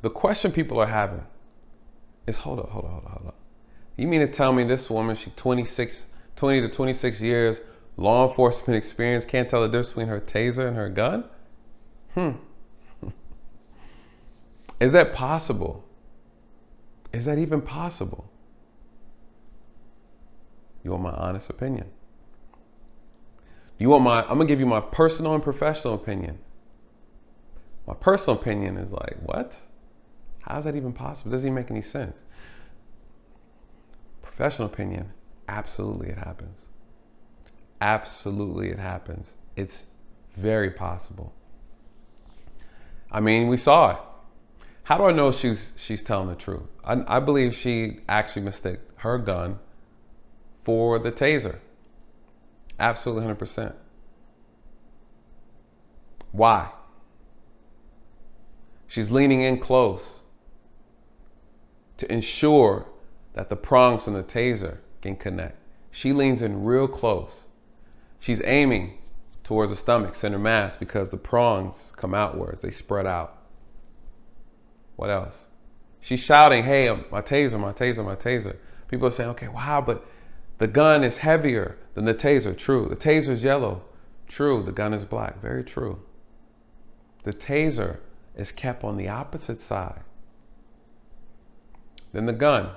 The question people are having is, hold up. You mean to tell me this woman, she 20 to 26 years, law enforcement experience, can't tell the difference between her taser and her gun? Is that possible? Is that even possible? You want my honest opinion? I'm gonna give you my personal and professional opinion. My personal opinion is like, what? How is that even possible? Doesn't even make any sense. Professional opinion, absolutely it happens. Absolutely it happens. It's very possible. I mean, we saw it. How do I know she's telling the truth? I believe she actually mistook her gun for the taser. Absolutely 100%. Why? She's leaning in close to ensure that the prongs from the taser can connect. She leans in real close. She's aiming towards the stomach, center mass, because the prongs come outwards. They spread out. What else? She's shouting, hey, my taser, my taser, my taser. People are saying, okay, wow, but the gun is heavier than the taser. True. The taser is yellow. True. The gun is black. Very true. The taser is kept on the opposite side than the gun.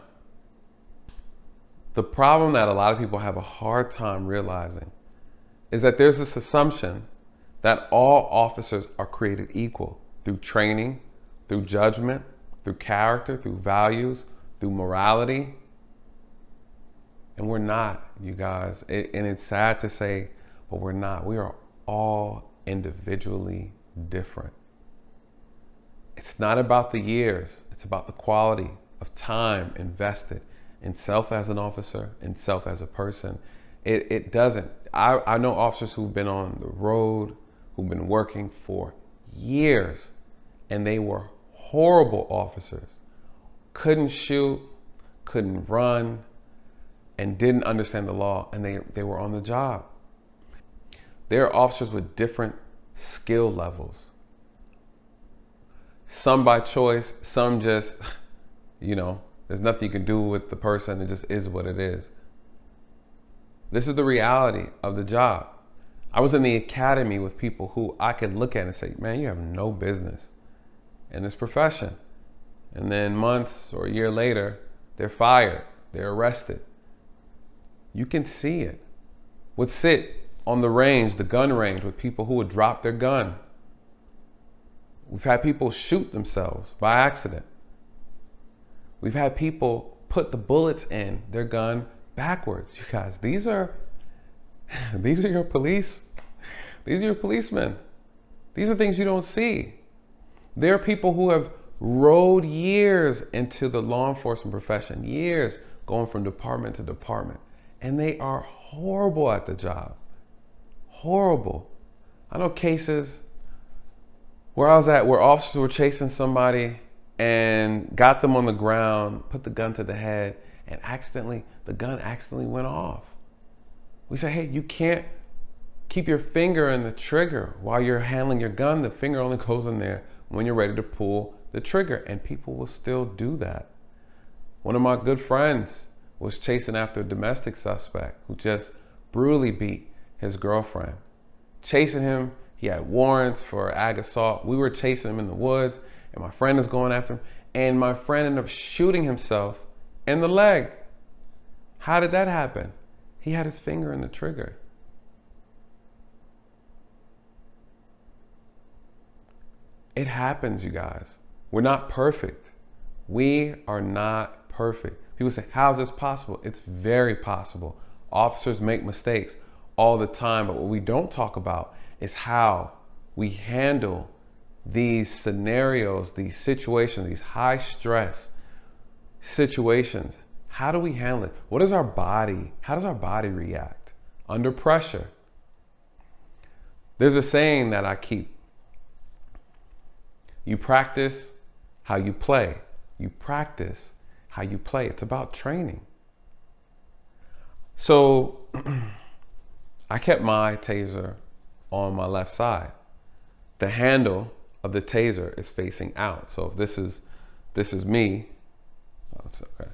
The problem that a lot of people have a hard time realizing is that there's this assumption that all officers are created equal through training, through judgment, through character, through values, through morality. And we're not, you guys. And it's sad to say, but we're not. We are all individually different. It's not about the years. It's about the quality of time invested in self as an officer, in self as a person. It doesn't. I know officers who've been on the road, who've been working for years, and they were horrible officers. Couldn't shoot, couldn't run, and didn't understand the law, and they were on the job. There are officers with different skill levels. Some by choice, some just, there's nothing you can do with the person. It just is what it is. This is the reality of the job. I was in the academy with people who I could look at and say, man, you have no business in this profession. And then months or a year later, they're fired, they're arrested. You can see it. Would sit on the range, the gun range, with people who would drop their gun. We've had people shoot themselves by accident. We've had people put the bullets in their gun backwards. You guys, these are your police. These are your policemen. These are things you don't see. There are people who have rode years into the law enforcement profession, years going from department to department, and they are horrible at the job. Horrible. I know cases where I was at where officers were chasing somebody and got them on the ground, put the gun to the head, and the gun accidentally went off. We say, hey, you can't keep your finger in the trigger while you're handling your gun. The finger only goes in there when you're ready to pull the trigger, and people will still do that. One of my good friends was chasing after a domestic suspect who just brutally beat his girlfriend. Chasing him, he had warrants for ag assault. We were chasing him in the woods, and my friend is going after him, and my friend ended up shooting himself in the leg. How did that happen? He had his finger in the trigger. It happens, you guys. We're not perfect. We are not perfect. People say, how is this possible? It's very possible. Officers make mistakes all the time, but what we don't talk about is how we handle these scenarios, these situations, these high stress situations. How do we handle it? How does our body react under pressure? There's a saying that I keep. You practice how you play. You practice how you play. It's about training. So I kept my taser on my left side. The handle of the taser is facing out. So if this is this is me. Oh, it's okay.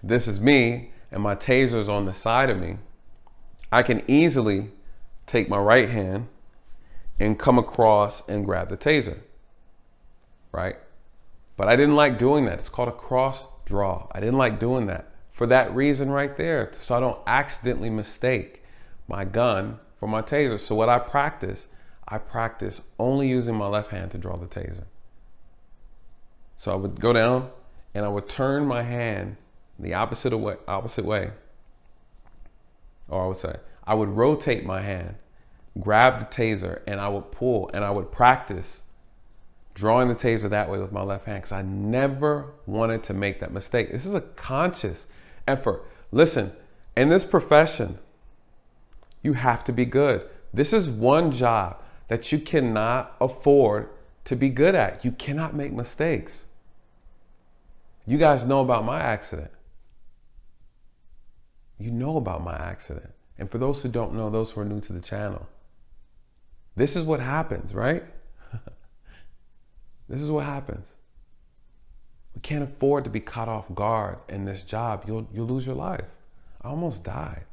This is me, and my taser's on the side of me. I can easily take my right hand and come across and grab the taser, right? But I didn't like doing that. It's called a cross draw. I didn't like doing that for that reason right there, so I don't accidentally mistake my gun for my taser. So what I practice only using my left hand to draw the taser. So I would go down and I would turn my hand the opposite way. Or I would say, I would rotate my hand, grab the taser, and I would pull, and I would practice drawing the taser that way with my left hand, because I never wanted to make that mistake. This is a conscious effort. Listen, in this profession, you have to be good. This is one job that you cannot afford to be good at. You cannot make mistakes. You guys know about my accident. You know about my accident. And for those who don't know, those who are new to the channel, this is what happens, right? This is what happens. We can't afford to be caught off guard in this job. You'll lose your life. I almost died.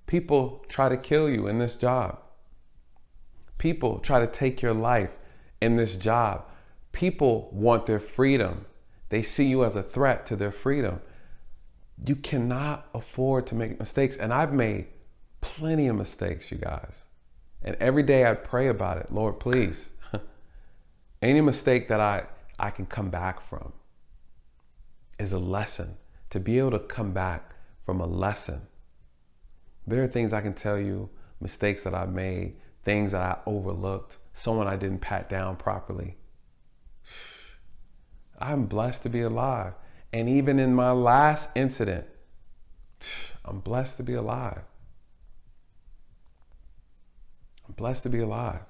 People try to kill you in this job. People try to take your life in this job. People want their freedom. They see you as a threat to their freedom. You cannot afford to make mistakes. And I've made plenty of mistakes, you guys. And every day I pray about it. Lord, please, any mistake that I can come back from is a lesson. To be able to come back from a lesson. There are things I can tell you, mistakes that I've made, things that I overlooked, someone I didn't pat down properly. I'm blessed to be alive. And even in my last incident, I'm blessed to be alive. I'm blessed to be alive.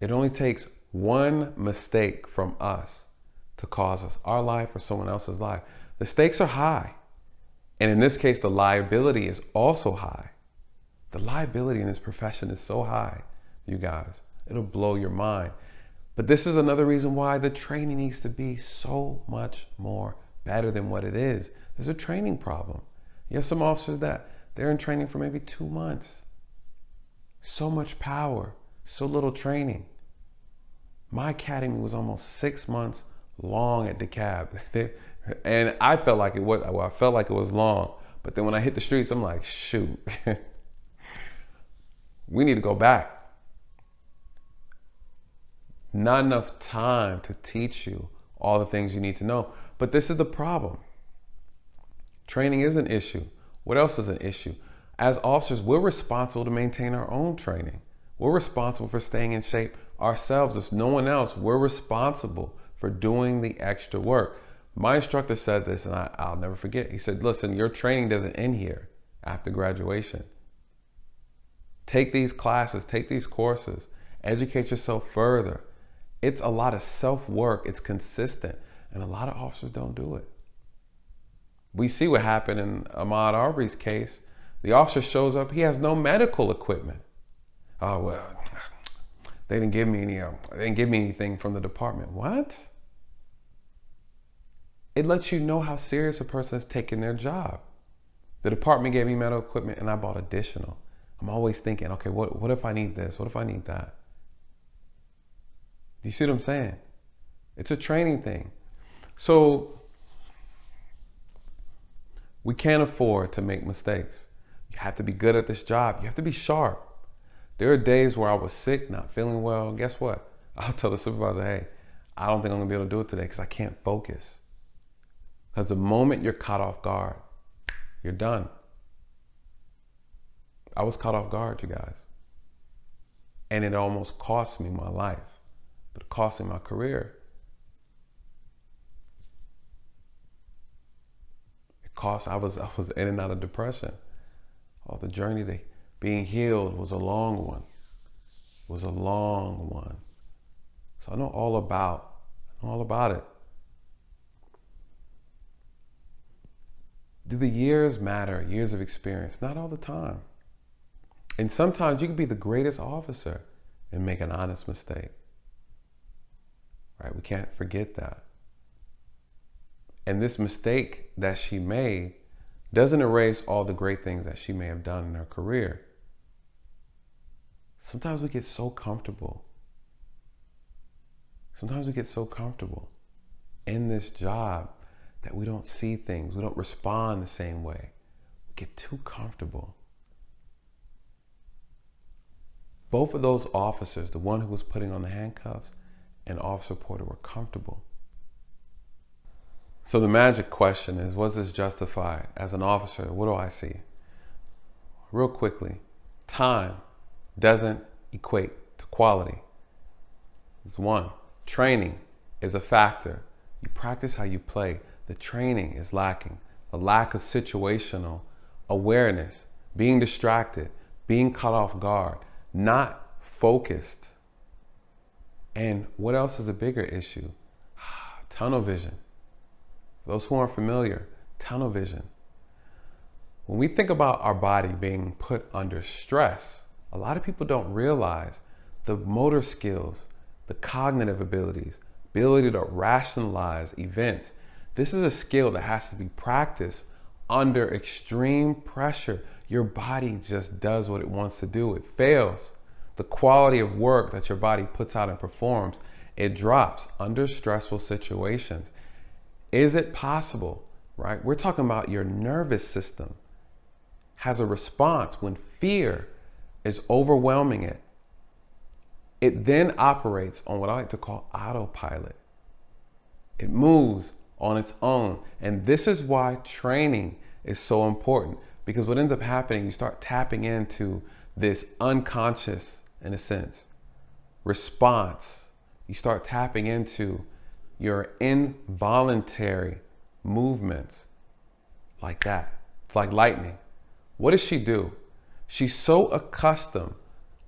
It only takes one mistake from us to cause us our life or someone else's life. The stakes are high. And in this case, the liability is also high. The liability in this profession is so high, you guys. It'll blow your mind. But this is another reason why the training needs to be so much more better than what it is. There's a training problem. You have some officers that they're in training for maybe 2 months. So much power, so little training. My academy was almost 6 months long at DeKalb. And I felt like it was long. But then when I hit the streets, I'm like, shoot, we need to go back. Not enough time to teach you all the things you need to know. But this is the problem. Training is an issue. What else is an issue? As officers, we're responsible to maintain our own training. We're responsible for staying in shape ourselves. If no one else, we're responsible for doing the extra work. My instructor said this, and I'll never forget. He said, listen, your training doesn't end here after graduation. Take these classes, take these courses, educate yourself further. It's a lot of self-work. It's consistent. And a lot of officers don't do it. We see what happened in Ahmaud Arbery's case. The officer shows up. He has no medical equipment. Oh, well, they didn't give me anything from the department. What? It lets you know how serious a person is taking their job. The department gave me medical equipment and I bought additional. I'm always thinking, okay, what if I need this? What if I need that? Do you see what I'm saying? It's a training thing. So we can't afford to make mistakes. You have to be good at this job. You have to be sharp. There are days where I was sick, not feeling well. Guess what? I'll tell the supervisor, hey, I don't think I'm gonna be able to do it today because I can't focus. Because the moment you're caught off guard, you're done. I was caught off guard, you guys. And it almost cost me my life, but it cost me my career. I was in and out of depression. Oh, the journey to being healed was a long one. It was a long one. So I know all about it. Do the years matter? Years of experience? Not all the time. And sometimes you can be the greatest officer and make an honest mistake. right? We can't forget that. And this mistake that she made doesn't erase all the great things that she may have done in her career. Sometimes we get so comfortable. Sometimes we get so comfortable in this job that we don't see things. We don't respond the same way. We get too comfortable. Both of those officers, the one who was putting on the handcuffs and Officer Porter, were comfortable. So the magic question is, was this justified? As an officer, what do I see? Real quickly, time doesn't equate to quality. It's one. Training is a factor. You practice how you play. The training is lacking. The lack of situational awareness, being distracted, being caught off guard, not focused. And what else is a bigger issue? Tunnel vision. For those who aren't familiar, tunnel vision. When we think about our body being put under stress, a lot of people don't realize the motor skills, the cognitive abilities, ability to rationalize events. This is a skill that has to be practiced under extreme pressure. Your body just does what it wants to do. It fails. The quality of work that your body puts out and performs, it drops under stressful situations. Is it possible, right? We're talking about your nervous system has a response when fear is overwhelming it. It then operates on what I like to call autopilot. It moves on its own. And this is why training is so important, because what ends up happening, you start tapping into this unconscious, in a sense, response. You start tapping into your involuntary movements like that. It's like lightning. What does she do? She's so accustomed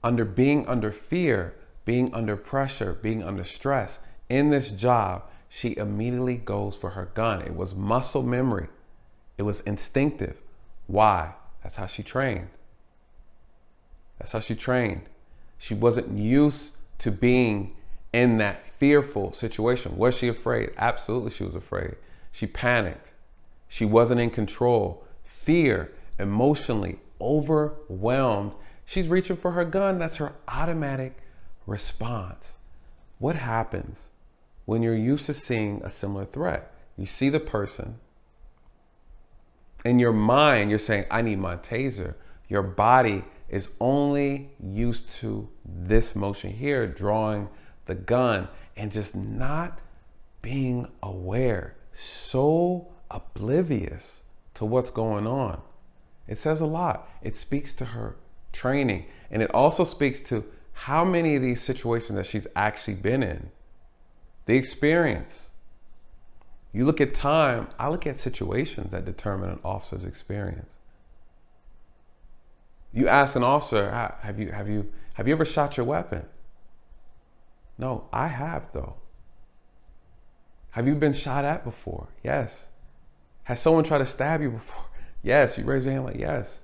under being under fear, being under pressure, being under stress in this job, she immediately goes for her gun. It was muscle memory. It was instinctive. Why? That's how she trained. That's how she trained. She wasn't used to being in that fearful situation. Was she afraid? Absolutely, she was afraid. She panicked. She wasn't in control. Fear, emotionally overwhelmed. She's reaching for her gun. That's her automatic response. What happens when you're used to seeing a similar threat? You see the person. In your mind, you're saying, I need my taser. Your body is only used to this motion here, drawing the gun, and just not being aware, so oblivious to what's going on. It says a lot. It speaks to her training, and it also speaks to how many of these situations that she's actually been in. The experience. You look at time, I look at situations that determine an officer's experience. You ask an officer, have you ever shot your weapon? No, I have though. Have you been shot at before? Yes. Has someone tried to stab you before? Yes. You raise your hand like, yes.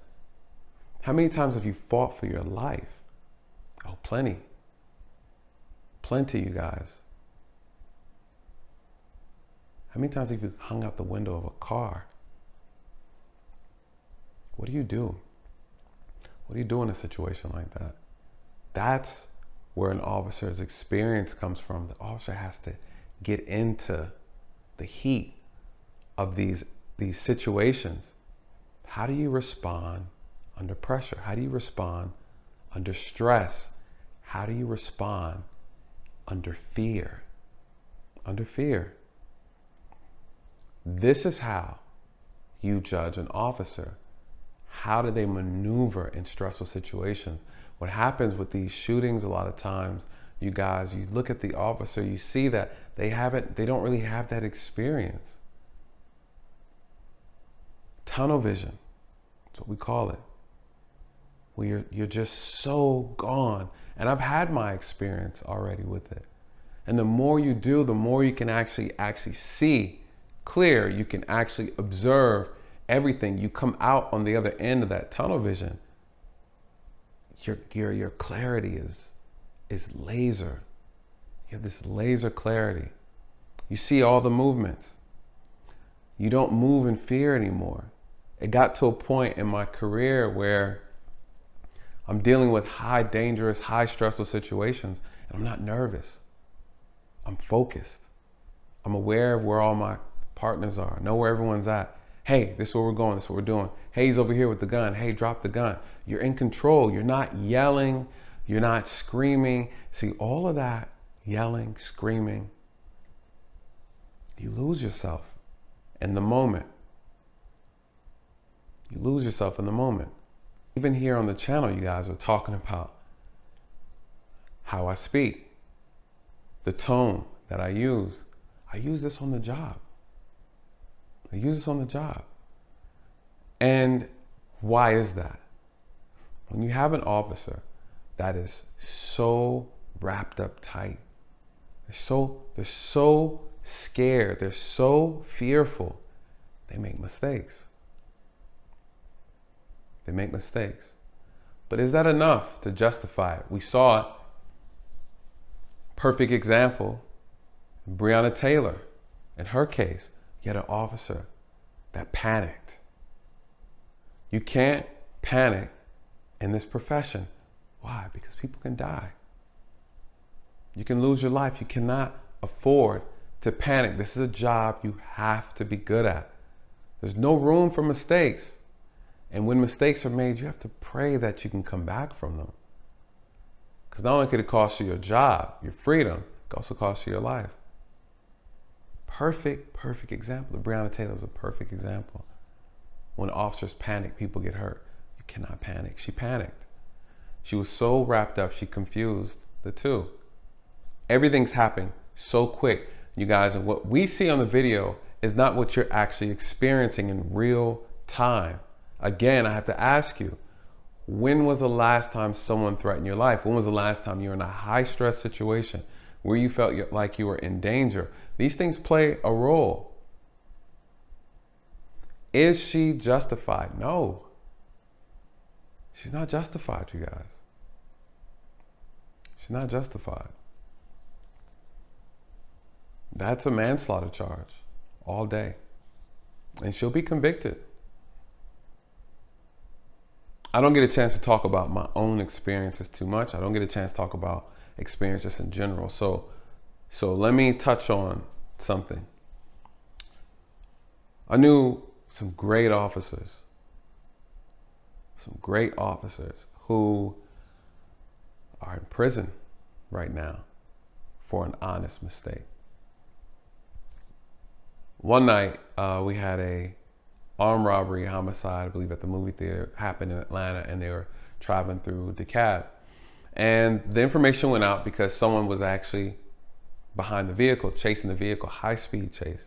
How many times have you fought for your life? Oh, plenty. Plenty, you guys. How many times have you hung out the window of a car? What do you do? What do you do in a situation like that? That's where an officer's experience comes from. The officer has to get into the heat of these situations. How do you respond under pressure? How do you respond under stress? How do you respond under fear? Under fear. This is how you judge an officer. How do they maneuver in stressful situations? What happens with these shootings a lot of times, you guys, you look at the officer, you see that they don't really have that experience. Tunnel vision, that's what we call it. Where you're just so gone. And I've had my experience already with it. And the more you do, the more you can actually see clear. You can actually observe everything. You come out on the other end of that tunnel vision. Your clarity is laser. You have this laser clarity. You see all the movements. You don't move in fear anymore. It got to a point in my career where I'm dealing with high dangerous, high stressful situations, and I'm not nervous. I'm focused. I'm aware of where all my partners are. I know where everyone's at. Hey, this is where we're going. This is what we're doing. Hey, he's over here with the gun. Hey, drop the gun. You're in control. You're not yelling. You're not screaming. See, all of that yelling, screaming, you lose yourself in the moment. You lose yourself in the moment. Even here on the channel, you guys are talking about how I speak, the tone that I use. I use this on the job. I use this on the job. And why is that? When you have an officer that is so wrapped up tight, they're so scared, they're so fearful, they make mistakes. They make mistakes. But is that enough to justify it? We saw it. Perfect example, Breonna Taylor. In her case, you had an officer that panicked. You can't panic in this profession. Why? Because people can die. You can lose your life. You cannot afford to panic. This is a job you have to be good at. There's no room for mistakes. And when mistakes are made, you have to pray that you can come back from them. Because not only could it cost you your job, your freedom, it could also cost you your life. Perfect example. Breonna Taylor is a perfect example. When officers panic, people get hurt. You cannot panic. She panicked. She was so wrapped up, she confused the two. Everything's happening so quick, you guys, and what we see on the video is not what you're actually experiencing in real time. Again, I have to ask you, when was the last time someone threatened your life? When was the last time you were in a high stress situation where you felt like you were in danger? These things play a role. Is she justified? No. She's not justified, you guys. She's not justified. That's a manslaughter charge all day. And she'll be convicted. I don't get a chance to talk about my own experiences too much. I don't get a chance to talk about experiences in general. So let me touch on something. I knew some great officers who are in prison right now for an honest mistake. One night, we had a armed robbery, homicide, I believe at the movie theater, happened in Atlanta, and they were traveling through DeKalb. And the information went out because someone was actually behind the vehicle, chasing the vehicle, high speed chase.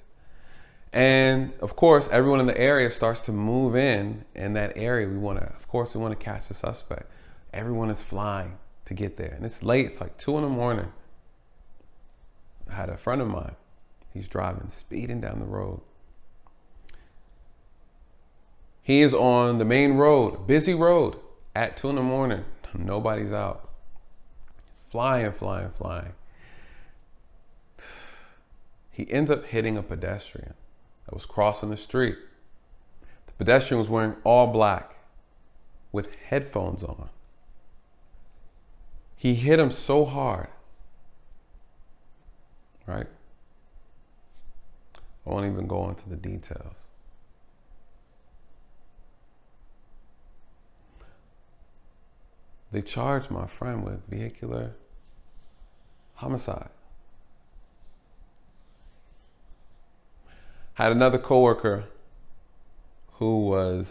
And of course, everyone in the area starts to move in that area. We want to catch the suspect. Everyone is flying to get there. And it's late, it's like 2 a.m. I had a friend of mine, he's driving, speeding down the road. He is on the main road, busy road, at 2 a.m. Nobody's out. Flying. He ends up hitting a pedestrian that was crossing the street. The pedestrian was wearing all black with headphones on. He hit him so hard, right? I won't even go into the details. They charged my friend with vehicular homicide. Had another coworker who was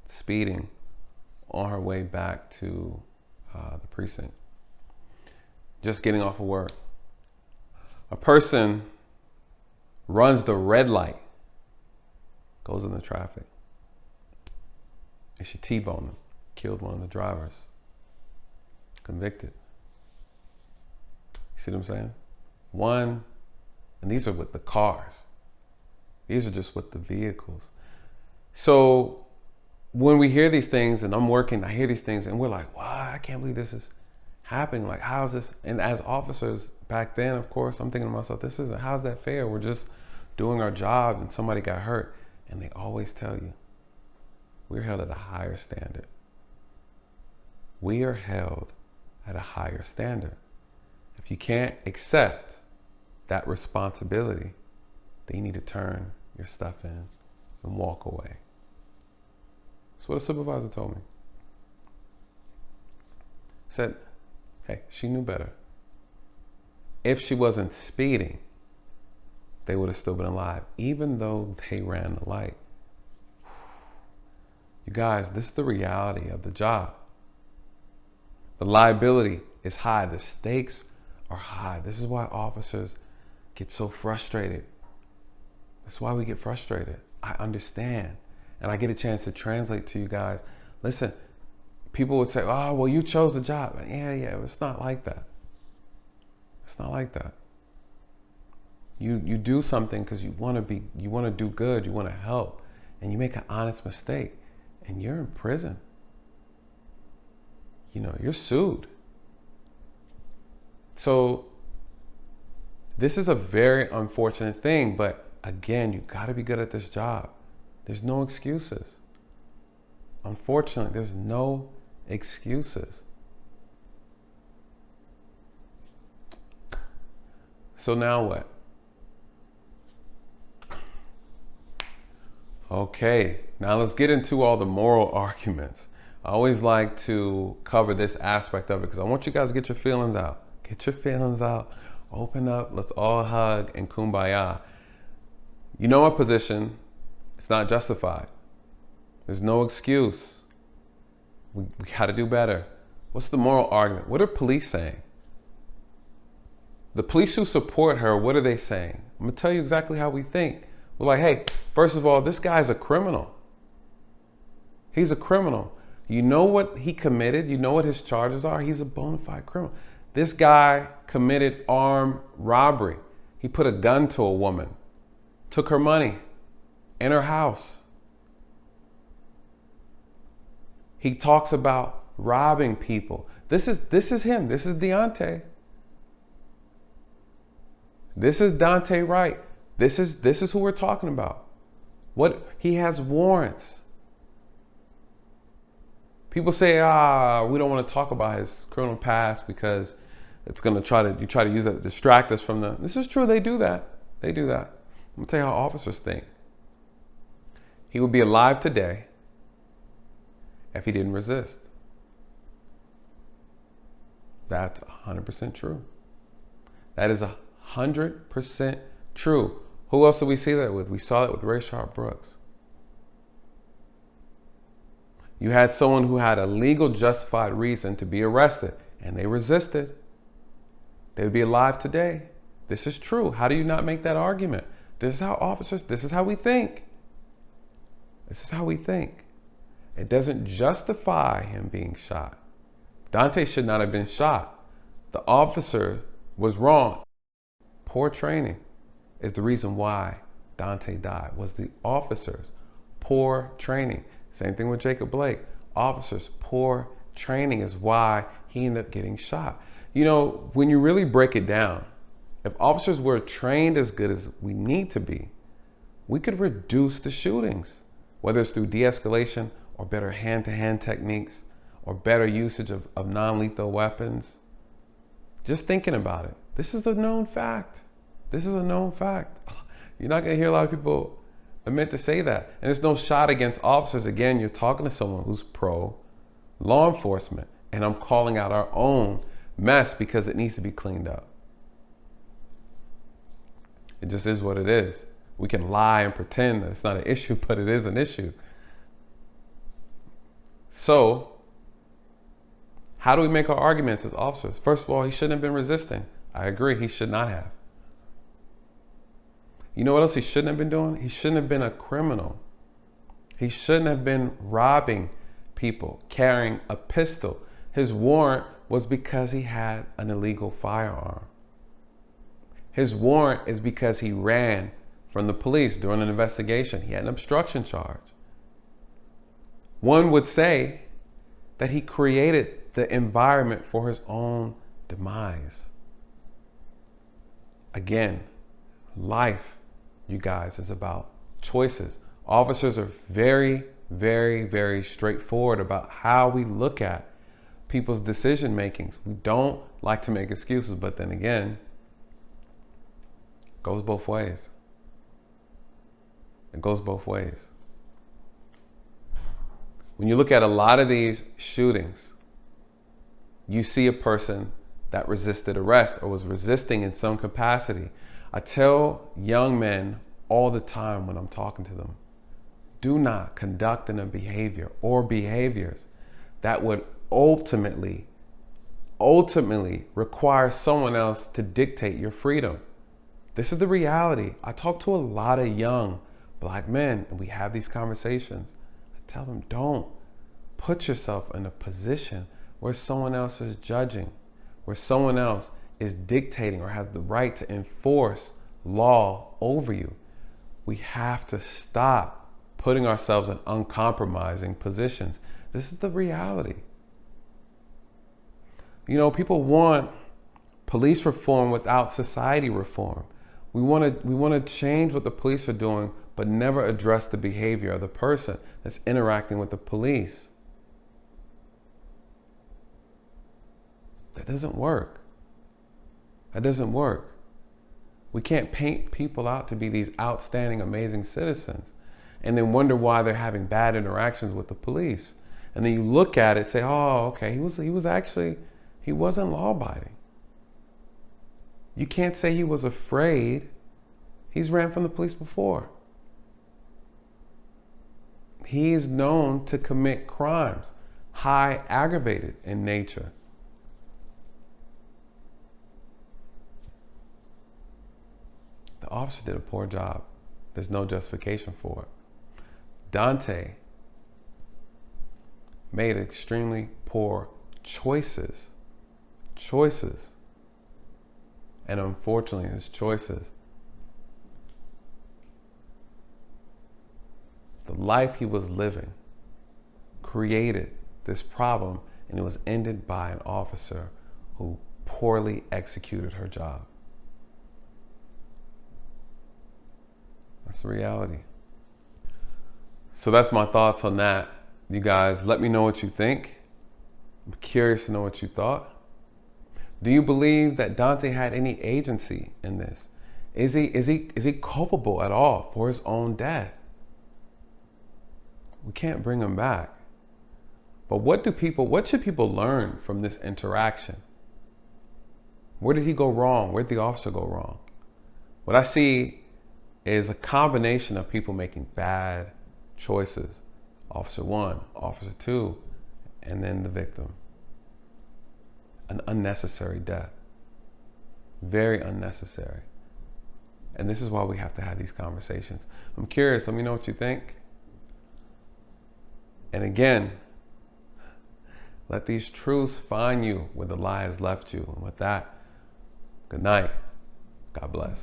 speeding on her way back to the precinct, just getting off of work. A person runs the red light, goes in the traffic, and she T-boned him, killed one of the drivers. Convicted. You see what I'm saying? One, and these are with the cars. These are just with the vehicles. So when we hear these things, and I'm working, I hear these things, and we're like, wow, I can't believe this is happening. Like, how is this? And as officers, back then, of course, I'm thinking to myself, how's that fair? We're just doing our job and somebody got hurt. And they always tell you, we're held at a higher standard. We are held at a higher standard. If you can't accept that responsibility, then you need to turn your stuff in and walk away. That's what a supervisor told me. Said, hey, she knew better. If she wasn't speeding, they would have still been alive, even though they ran the light. You guys, this is the reality of the job. The liability is high. The stakes are high. This is why officers get so frustrated. That's why we get frustrated. I understand. And I get a chance to translate to you guys. Listen, people would say, oh, well, you chose the job. Yeah, it's not like that. It's not like that. You do something because you want to do good, you want to help, and you make an honest mistake, and you're in prison. You're sued. So this is a very unfortunate thing, but again, you got to be good at this job. There's no excuses. Unfortunately, there's no excuses. So now what? Okay, now let's get into all the moral arguments. I always like to cover this aspect of it because I want you guys to get your feelings out. Get your feelings out. Open up. Let's all hug and kumbaya. You know my position. It's not justified. There's no excuse. We got to do better. What's the moral argument? What are police saying? The police who support her, what are they saying? I'm going to tell you exactly how we think. We're like, hey, first of all, this guy's a criminal. He's a criminal. You know what he committed? You know what his charges are? He's a bona fide criminal. This guy committed armed robbery. He put a gun to a woman, took her money and her house. He talks about robbing people. This is him. This is Daunte. This is Daunte Wright. This is who we're talking about. He has warrants. People say, we don't want to talk about his criminal past because it's going to try to use that to distract us from this is true. They do that. I'm going to tell you how officers think. He would be alive today if he didn't resist. That's 100% true. That is 100% true. Who else did we see that with? We saw that with Rayshard Brooks. You had someone who had a legal justified reason to be arrested and they resisted. They would be alive today. This is true. How do you not make that argument? This is how we think. This is how we think. It doesn't justify him being shot. Daunte should not have been shot. The officer was wrong. Poor training is the reason why Daunte died, was the officers' poor training. Same thing with Jacob Blake. Officers' poor training is why he ended up getting shot. When you really break it down, if officers were trained as good as we need to be, we could reduce the shootings, whether it's through de-escalation or better hand-to-hand techniques or better usage of non-lethal weapons. Just thinking about it. This is a known fact. This is a known fact. You're not going to hear a lot of people admit to say that. And there's no shot against officers. Again, you're talking to someone who's pro law enforcement. And I'm calling out our own mess because it needs to be cleaned up. It just is what it is. We can lie and pretend that it's not an issue, but it is an issue. So, how do we make our arguments as officers? First of all, he shouldn't have been resisting. I agree, he should not have. You know what else he shouldn't have been doing? He shouldn't have been a criminal. He shouldn't have been robbing people, carrying a pistol. His warrant was because he had an illegal firearm. His warrant is because he ran from the police during an investigation. He had an obstruction charge. One would say that he created the environment for his own demise. Again, life, you guys, is about choices. Officers are very, very, very straightforward about how we look at people's decision makings. We don't like to make excuses, but then again, it goes both ways. It goes both ways. When you look at a lot of these shootings, you see a person that resisted arrest or was resisting in some capacity. I tell young men all the time when I'm talking to them, do not conduct in a behavior or behaviors that would ultimately require someone else to dictate your freedom. This is the reality. I talk to a lot of young black men and we have these conversations. I tell them, don't put yourself in a position where someone else is judging, where someone else is dictating or has the right to enforce law over you. We have to stop putting ourselves in uncompromising positions. This is the reality. You know, people want police reform without society reform. We want to change what the police are doing, but never address the behavior of the person that's interacting with the police. That doesn't work. That doesn't work. We can't paint people out to be these outstanding, amazing citizens and then wonder why they're having bad interactions with the police. And then you look at it and say, oh, okay, he wasn't law-abiding. You can't say he was afraid. He's ran from the police before. He is known to commit crimes, high aggravated in nature. The officer did a poor job. There's no justification for it. Daunte made extremely poor choices. And unfortunately, his choices, the life he was living, created this problem, and it was ended by an officer who poorly executed her job. That's the reality. So that's my thoughts on that. You guys, let me know what you think. I'm curious to know what you thought. Do you believe that Daunte had any agency in this? Is he culpable at all for his own death? We can't bring him back. But what should people learn from this interaction? Where did he go wrong? Where did the officer go wrong? What I see is a combination of people making bad choices. Officer 1, Officer 2, and then the victim. An unnecessary death. Very unnecessary. And this is why we have to have these conversations. I'm curious, let me know what you think. And again, let these truths find you where the lie has left you. And with that, good night. God bless.